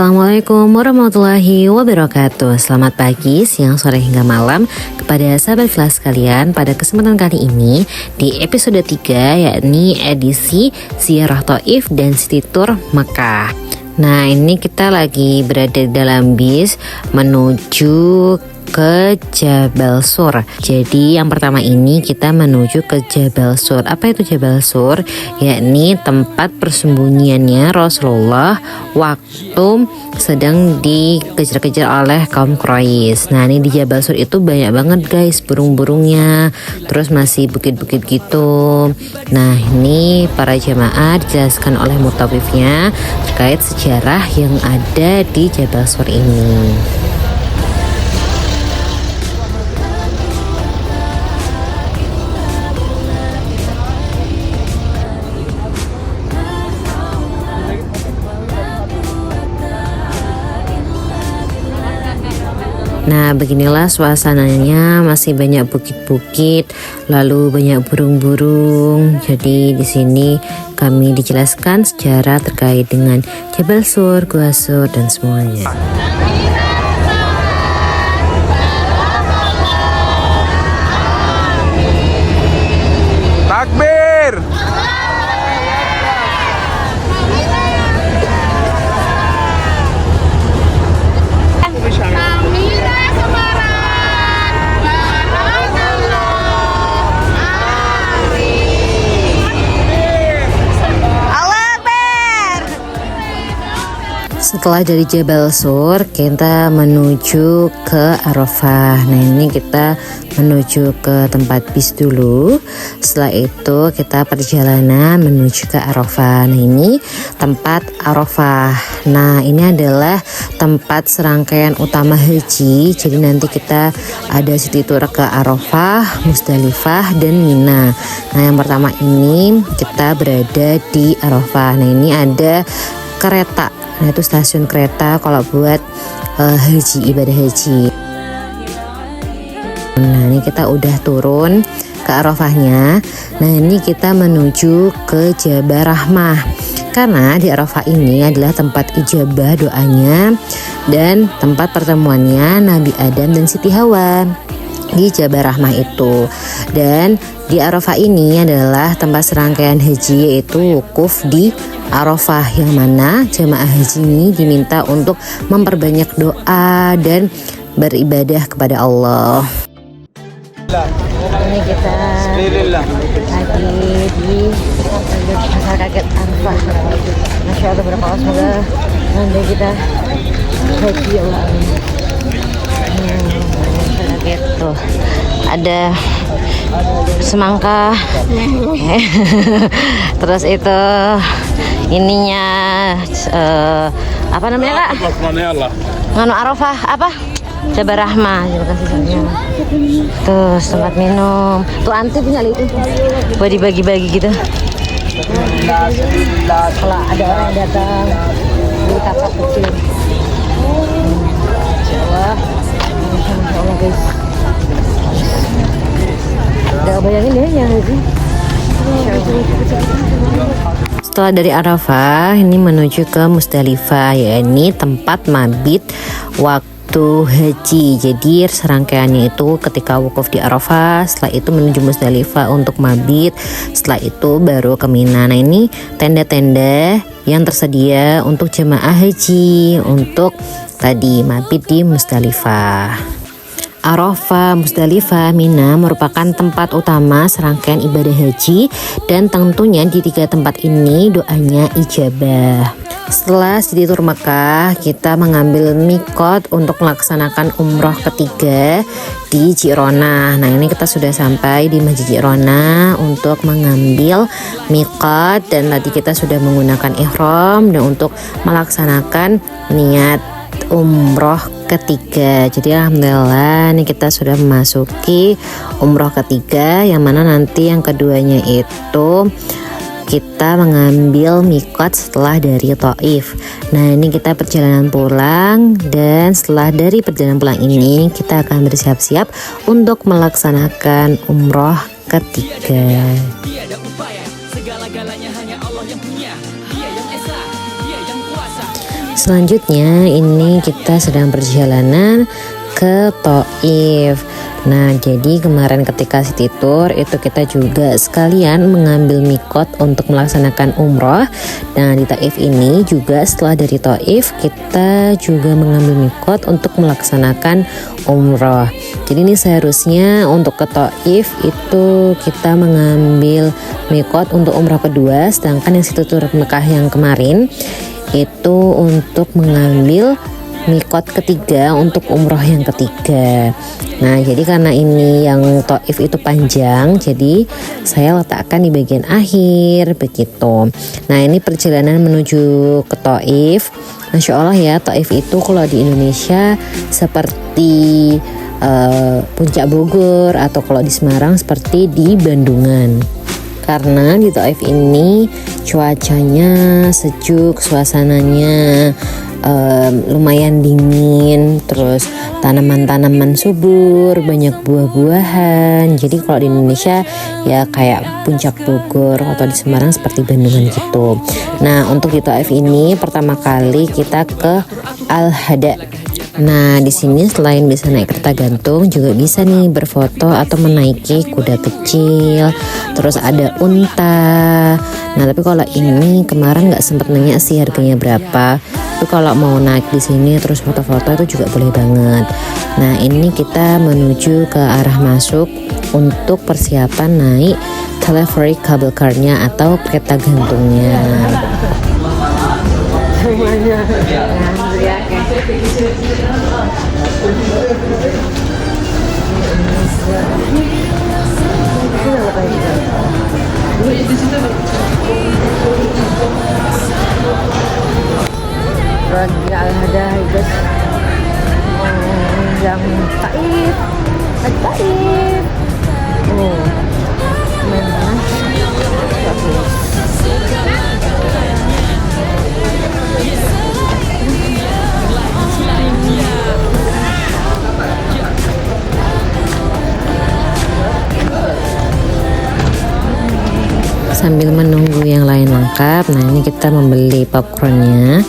Assalamualaikum warahmatullahi wabarakatuh. Selamat pagi, siang, sore hingga malam kepada sahabat kelas kalian. Pada kesempatan kali ini di episode 3, yakni edisi Ziarah Thaif dan City Tour Mekah. Nah, ini kita lagi berada dalam bis menuju ke Jabal Sur. Jadi yang pertama ini kita menuju ke Jabal Sur. Apa itu Jabal Sur? Yakni tempat persembunyiannya Rasulullah waktu sedang dikejar-kejar oleh kaum Quraisy. Nah, ini di Jabal Sur itu banyak banget guys burung-burungnya. Terus masih bukit-bukit gitu. Nah, ini para jamaah dijelaskan oleh mutawifnya terkait sejarah yang ada di Jabal Sur ini. Nah, beginilah suasananya, masih banyak bukit-bukit, lalu banyak burung-burung. Jadi di sini kami dijelaskan sejarah terkait dengan Jabal Sur, Gua Sur dan semuanya. Takbir! Setelah dari Jabal Sur, kita menuju ke Arafah. Nah, ini kita menuju ke tempat bis dulu. Setelah itu kita perjalanan menuju ke Arafah. Nah, ini tempat Arafah. Nah, ini adalah tempat serangkaian utama haji. Jadi nanti kita ada city tour ke Arafah, Musdalifah, dan Mina. Nah, yang pertama ini kita berada di Arafah. Nah, ini ada kereta. Nah, itu stasiun kereta kalau buat haji, ibadah haji. Nah, ini kita udah turun ke Arafahnya. Nah, ini kita menuju ke Jabal Rahmah. Karena di Arafah ini adalah tempat ijabah doanya dan tempat pertemuannya Nabi Adam dan Siti Hawa di Jabal Rahmah itu. Dan di Arafah ini adalah tempat serangkaian haji, yaitu wukuf di Arafah, yang mana jamaah haji ini diminta untuk memperbanyak doa dan beribadah kepada Allah. Ini kita lagi di masyarakat Arafah. Masya Allah, berapa semoga nanti kita haji ya Allah. Gitu. Ada semangka. Terus itu ininya apa namanya Kak? Nganu Arafah apa? Jabal Rahmah. Terima kasih sayang. Terus tempat minum. Tuh anti punya itu. Buat dibagi-bagi gitu. Kalau ada orang yang datang di tapak kecil. Insyaallah. Insyaallah guys. Udah bayangin deh ya haji. Setelah dari Arafah ini menuju ke Musdalifah, yakni tempat mabit waktu haji. Jadi serangkaiannya itu ketika wukuf di Arafah, setelah itu menuju Musdalifah untuk mabit, setelah itu baru ke Mina. Nah, ini tenda-tenda yang tersedia untuk jemaah haji untuk tadi mabit di Musdalifah. Arafah, Musdalifah, Mina merupakan tempat utama serangkaian ibadah haji, dan tentunya di tiga tempat ini doanya ijabah. Setelah City Tour Mekah, kita mengambil mikot untuk melaksanakan umroh ketiga di Ji'ronah. Nah, ini kita sudah sampai di Masjid Ji'ronah untuk mengambil mikot, dan tadi kita sudah menggunakan ihram dan untuk melaksanakan niat umroh ketiga. Jadi alhamdulillah ini kita sudah memasuki umroh ketiga, yang mana nanti yang keduanya itu kita mengambil mikot setelah dari Thaif. Nah, ini kita perjalanan pulang, dan setelah dari perjalanan pulang ini kita akan bersiap-siap untuk melaksanakan umroh ketiga. Selanjutnya ini kita sedang perjalanan ke Thaif. Nah, jadi kemarin ketika city tour itu kita juga sekalian mengambil mikot untuk melaksanakan umroh. Nah, di Thaif ini juga setelah dari Thaif kita juga mengambil mikot untuk melaksanakan umroh. Jadi ini seharusnya untuk ke Thaif itu kita mengambil mikot untuk umroh kedua, sedangkan yang city tour Mekah yang kemarin itu untuk mengambil mikot ketiga untuk umroh yang ketiga. Nah, jadi karena ini yang Thaif itu panjang, jadi saya letakkan di bagian akhir begitu. Nah, ini perjalanan menuju ke Thaif. Masya Allah ya, Thaif itu kalau di Indonesia seperti Puncak Bogor, atau kalau di Semarang seperti di Bandungan. Karena di Thaif ini cuacanya sejuk, suasananya lumayan dingin, terus tanaman-tanaman subur, banyak buah-buahan. Jadi kalau di Indonesia ya kayak Puncak Bogor, atau di Semarang seperti Bandungan gitu. Nah, untuk di Thaif ini pertama kali kita ke Al-Hada. Nah, di sini selain bisa naik kereta gantung, juga bisa nih berfoto atau menaiki kuda kecil. Terus ada unta. Nah, tapi kalau ini kemarin nggak sempet nanya sih harganya berapa. Tapi kalau mau naik di sini terus foto-foto itu juga boleh banget. Nah, ini kita menuju ke arah masuk untuk persiapan naik telepheric cable car-nya atau kereta gantungnya. Semuanya. Lagi Al-Hada guys, yang Thaif, Thaif. Oh, memang bagus. Sambil menunggu yang lain lengkap, nah ini kita membeli popcornnya.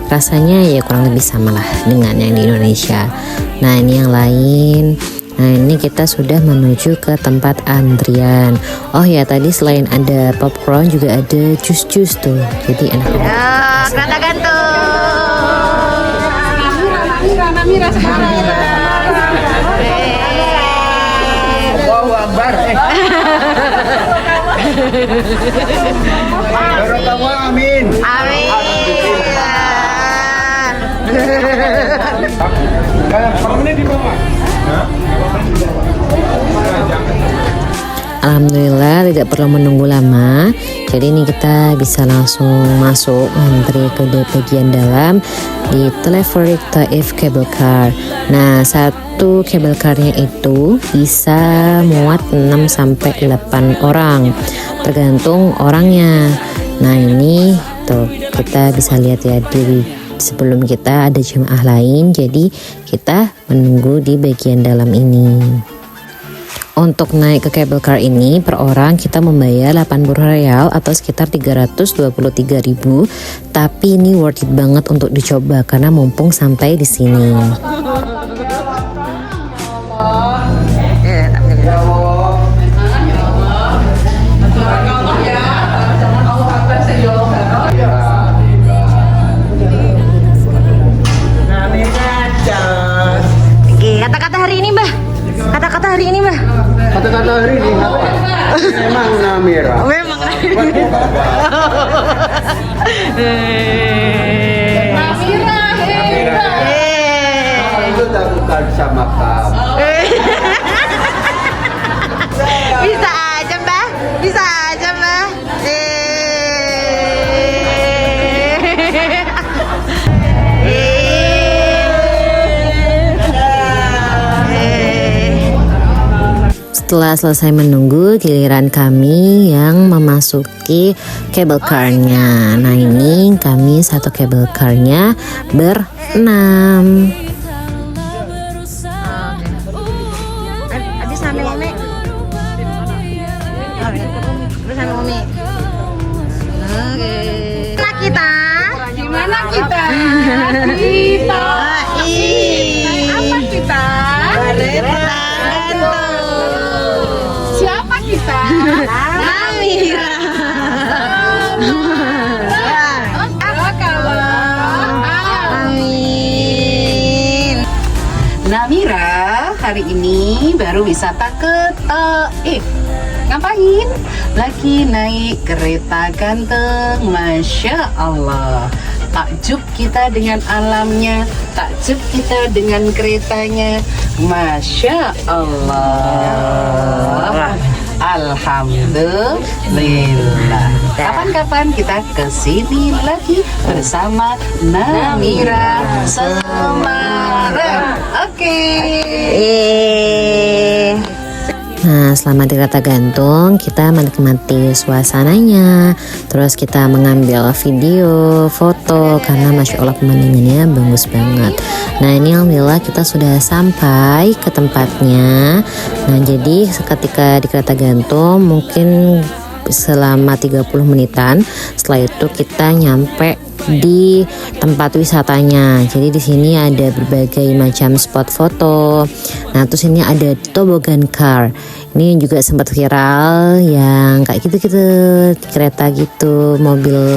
Rasanya ya kurang lebih sama lah dengan yang di Indonesia. Nah, ini yang lain. Nah, ini kita sudah menuju ke tempat antrian. Oh ya, tadi selain ada popcorn juga ada jus-jus tuh. Jadi enak banget. Kereta gantung. Mira sekarang. Allahu Akbar. Amin. Amin. Alhamdulillah tidak perlu menunggu lama. Jadi ini kita bisa langsung masuk antri ke bagian dalam di telepheric Thaif cable car. Nah, satu cable car-nya itu bisa muat 6 sampai 8 orang tergantung orangnya. Nah, ini tuh kita bisa lihat ya, di sebelum kita ada jemaah lain, jadi kita menunggu di bagian dalam ini. Untuk naik ke cable car ini per orang kita membayar 80 real atau sekitar 323.000. Tapi ini worth it banget untuk dicoba karena mumpung sampai di sini. Kata-kata hari ini, Mbah. Kata-kata hari ini, Mbah. Kata-kata hari ini apa? Memang Namira. Memang Namira. Itu tak bukan sama kamu. Bisa aja, Mbah. Bisa aja, Mbah. Setelah selesai menunggu, giliran kami yang memasuki cable car-nya. Nah, ini kami satu cable car-nya berenam. Habis sampai Umi. Habis sampai Umi. Oke. Nah, kita gimana kita? Kita. Apa kita? Kereta gantung. Siapa kita? Namira. Apa kabar? Amin. Namira hari ini baru wisata ke Taif. Ngapain? Lagi naik kereta ganteng. Masya Allah. Takjub kita dengan alamnya, takjub kita dengan keretanya. Masya Allah. Alhamdulillah. Kapan-kapan kita kesini lagi bersama Namira Semarang. Oke. Nah, selama di kereta gantung kita menikmati suasananya, terus kita mengambil video, foto, karena Masya Allah pemandangannya bagus banget. Nah, ini alhamdulillah kita sudah sampai ke tempatnya. Nah, jadi ketika di kereta gantung mungkin selama 30 menitan, setelah itu kita nyampe di tempat wisatanya. Jadi di sini ada berbagai macam spot foto. Nah, terus ini ada toboggan car. Ini juga sempat viral yang kayak gitu-gitu, kereta gitu,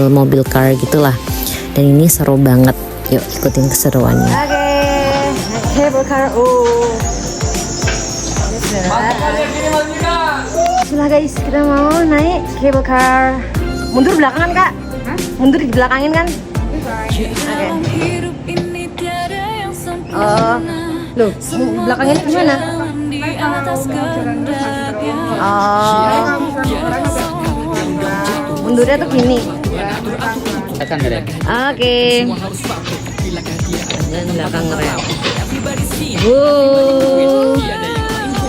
mobil car gitulah. Dan ini seru banget. Yuk ikutin keseruannya. Oke, cable car. Bismillah guys, kita mau naik cable car. Mundur belakangan kak? Mundur di belakangin kan? Oke. Oh, loh, belakangin gimana? Oh, mundurnya tuh gini. Oke. Dan belakang rem.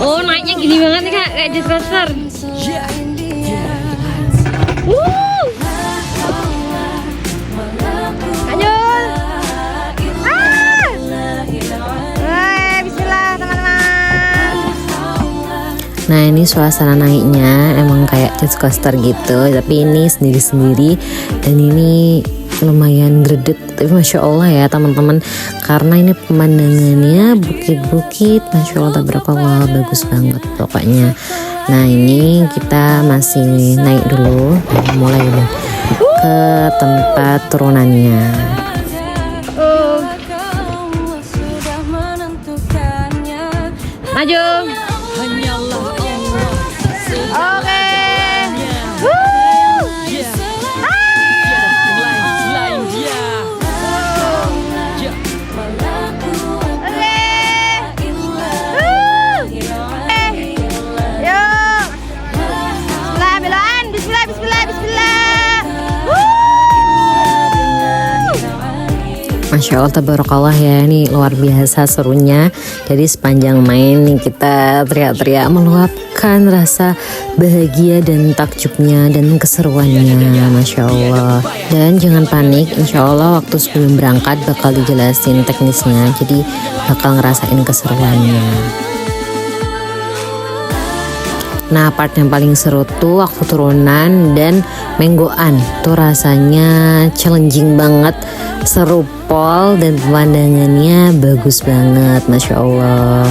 Oh, naiknya gini banget nih kak, kayak jet coaster. Nah, ini suasana naiknya emang kayak jet coaster gitu, tapi ini sendiri-sendiri dan ini lumayan gredet. Tapi Masya Allah ya teman-teman, karena ini pemandangannya bukit-bukit, Masya Allah tabarakallah, bagus banget pokoknya. Nah, ini kita masih naik dulu, mulai dulu ke tempat turunannya. Maju. Oke. Masya Allah tabarakallah ya, ini luar biasa serunya. Jadi sepanjang main nih kita teriak-teriak meluapkan rasa bahagia dan takjubnya dan keseruannya, Masya Allah. Dan jangan panik, insya Allah waktu sebelum berangkat bakal dijelasin teknisnya, jadi bakal ngerasain keseruannya. Nah, part yang paling seru tuh waktu turunan dan menggoan. Tuh rasanya challenging banget, seru pol, dan pemandangannya bagus banget, Masya Allah.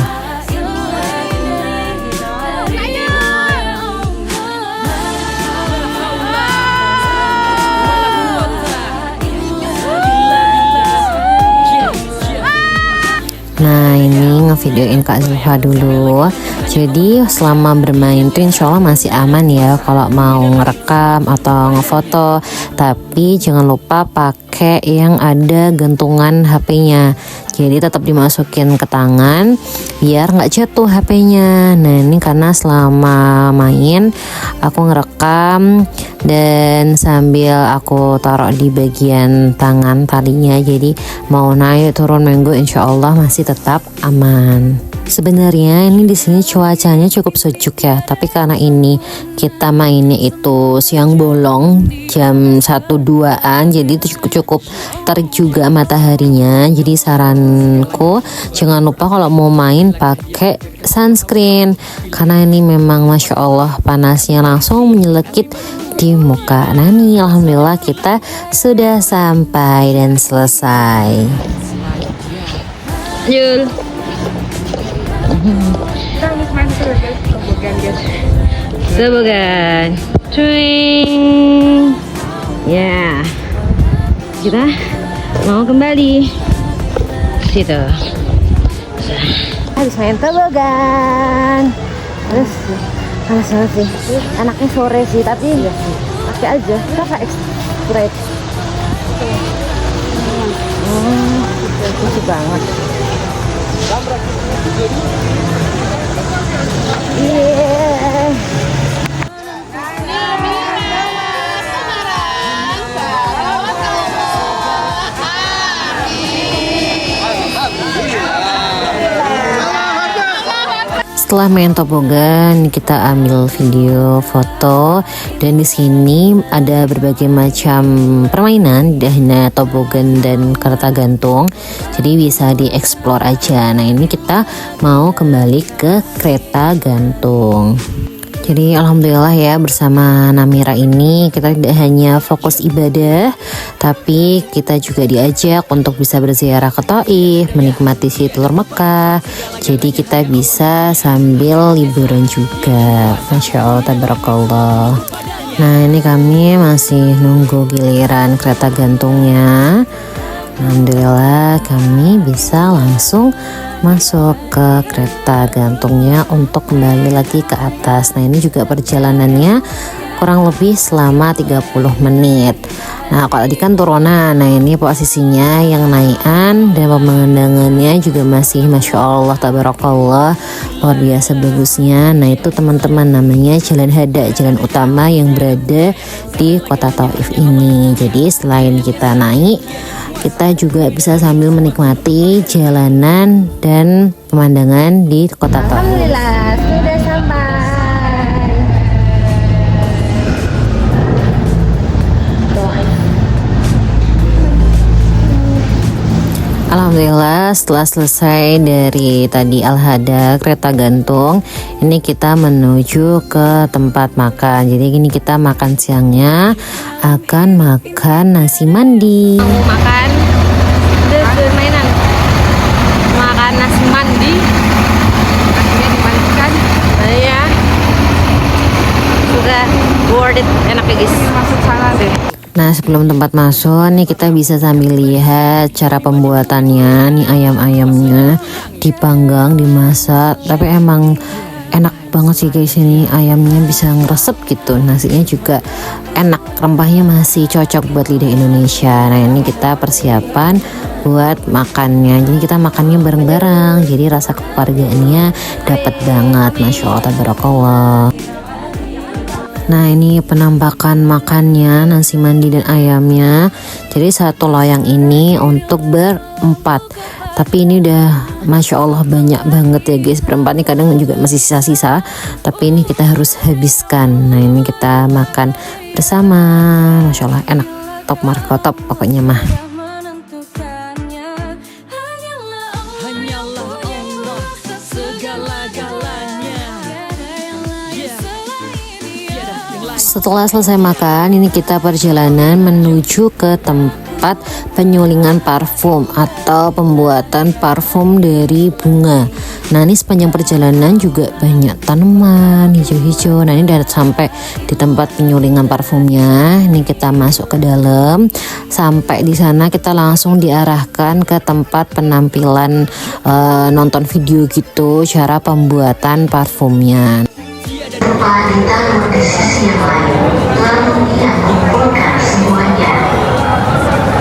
Nah, ini ngevideoin Kak Zulfa dulu. Jadi selama bermain tuh insya Allah masih aman ya kalau mau ngerekam atau ngefoto. Tapi jangan lupa pakai yang ada gantungan HP-nya. Jadi tetap dimasukin ke tangan biar nggak jatuh HP-nya. Nah, ini karena selama main aku ngerekam dan sambil aku taruh di bagian tangan talinya. Jadi mau naik turun minggu insya Allah masih tetap aman. Sebenarnya ini di sini cuacanya cukup sejuk ya, tapi karena ini kita mainnya itu siang bolong jam 1-2an, jadi itu cukup terik juga mataharinya. Jadi saranku jangan lupa kalau mau main pakai sunscreen, karena ini memang Masya Allah panasnya langsung menyelekit di muka Nani. Alhamdulillah kita sudah sampai dan selesai. Yul. Toboggan. Twing. Ya. Kita mau kembali situ. Habis main toboggan. Terus panas banget sih. Anaknya sore sih, tapi pakai aja. Kita extra. Lucu banget. Yeah. Setelah main toboggan, kita ambil video, foto, dan di sini ada berbagai macam permainan, hanya toboggan dan kereta gantung. Jadi bisa dieksplor aja. Nah, ini kita mau kembali ke kereta gantung. Jadi alhamdulillah ya, bersama Namira ini kita tidak hanya fokus ibadah, tapi kita juga diajak untuk bisa berziarah ke Taif, menikmati si telur Mekah. Jadi kita bisa sambil liburan juga. Masya Allah, tabarakallah. Nah, ini kami masih nunggu giliran kereta gantungnya. Alhamdulillah kami bisa langsung masuk ke kereta gantungnya untuk kembali lagi ke atas. Nah, ini juga perjalanannya kurang lebih selama 30 menit. Nah, kalau tadi kan turunan. Nah, ini posisinya yang naikan dan pemandangannya juga masih Masya Allah, tabarakallah, luar biasa bagusnya. Nah, itu teman-teman namanya Jalan Hada, jalan utama yang berada di kota Taif ini. Jadi selain kita naik, kita juga bisa sambil menikmati jalanan dan pemandangan di kota Taif. Alhamdulillah sudah sampai. Alhamdulillah setelah selesai dari tadi Al-Hada kereta gantung, ini kita menuju ke tempat makan. Jadi gini, kita makan siangnya akan makan nasi mandi. Mau makan mainan, makan nasi mandi, nasinya dimandikan. Nah, ya sudah worth it, enak ya guys. Masuk sana deh. Nah, sebelum tempat masuk nih kita bisa sambil lihat cara pembuatannya. Nih ayam-ayamnya dipanggang, dimasak, tapi emang enak banget sih guys. Ini ayamnya bisa ngeresep gitu, nasinya juga enak, rempahnya masih cocok buat lidah Indonesia. Nah, ini kita persiapan buat makannya. Jadi kita makannya bareng-bareng, jadi rasa kekeluargaannya dapat banget. Masya Allah, tabarakallah. Nah, ini penampakan makannya, nasi mandi dan ayamnya. Jadi satu loyang ini untuk berempat. Tapi ini udah Masya Allah banyak banget ya guys. Berempat nih kadang juga masih sisa-sisa, tapi ini kita harus habiskan. Nah, ini kita makan bersama. Masya Allah enak, top marko top pokoknya mah. Setelah selesai makan, ini kita perjalanan menuju ke tempat penyulingan parfum atau pembuatan parfum dari bunga. Nah, ini sepanjang perjalanan juga banyak tanaman hijau-hijau. Nah, ini udah sampai di tempat penyulingan parfumnya. Ini kita masuk ke dalam. Sampai di sana kita langsung diarahkan ke tempat penampilan nonton video gitu, cara pembuatan parfumnya. Ditaruh di sisi yang lain, lalu ia kumpulkan semuanya.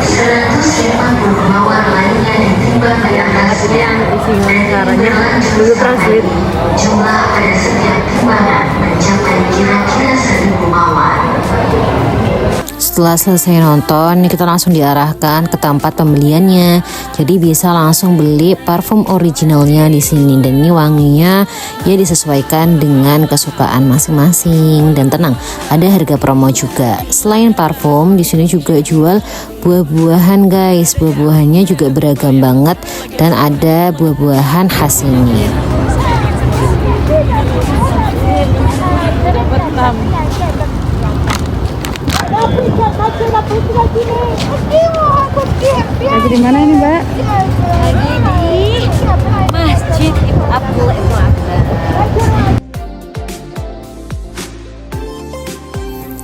150 mawar lainnya ditimbang di atasnya dan berlanjut sampai jumlah pada setiap timbangan mencapai kira-kira 1000 mawar. Setelah selesai nonton, kita langsung diarahkan ke tempat pembeliannya. Jadi bisa langsung beli parfum originalnya di sini, dan ini wanginya ya disesuaikan dengan kesukaan masing-masing. Dan tenang, ada harga promo juga. Selain parfum, di sini juga jual buah-buahan guys. Buah-buahannya juga beragam banget dan ada buah-buahan khas ini. di mana ini, Mbak? Lagi di Masjid Abdul Ibnu Abbas.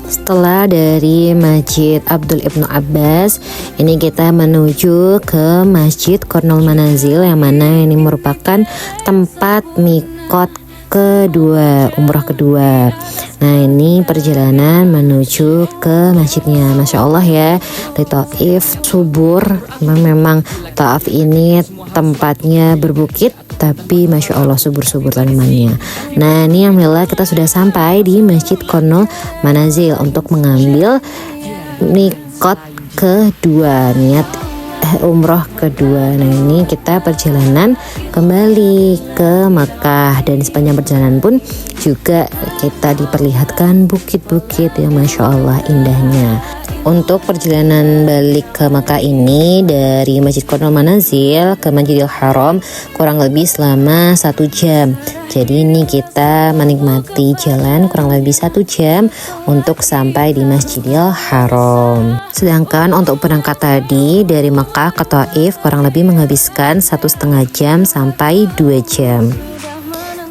Setelah dari Masjid Abdul Ibnu Abbas, ini kita menuju ke Masjid Kornul Manazil, yang mana ini merupakan tempat mikot kedua, umroh kedua. Nah, ini perjalanan menuju ke masjidnya. Masya Allah ya, di Taif subur. Memang Taif ini tempatnya berbukit, tapi Masya Allah subur-subur tanamannya. Nah, ini alhamdulillah kita sudah sampai di Masjid Kornul Manazil untuk mengambil mikot kedua, niat umroh kedua. Nah, ini kita perjalanan kembali ke Makkah, dan sepanjang perjalanan pun juga kita diperlihatkan bukit-bukit yang Masya Allah indahnya. Untuk perjalanan balik ke Makkah ini dari Masjid Kornul Manazil ke Masjidil Haram kurang lebih selama 1 jam. Jadi ini kita menikmati jalan kurang lebih 1 jam untuk sampai di Masjidil Haram. Sedangkan untuk berangkat tadi dari Makkah ke Taif kurang lebih menghabiskan 1,5 jam sampai 2 jam.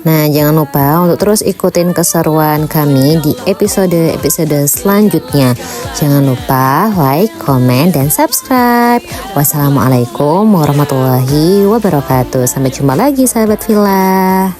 Nah, jangan lupa untuk terus ikutin keseruan kami di episode-episode selanjutnya. Jangan lupa like, komen, dan subscribe. Wassalamualaikum warahmatullahi wabarakatuh. Sampai jumpa lagi sahabat Villa.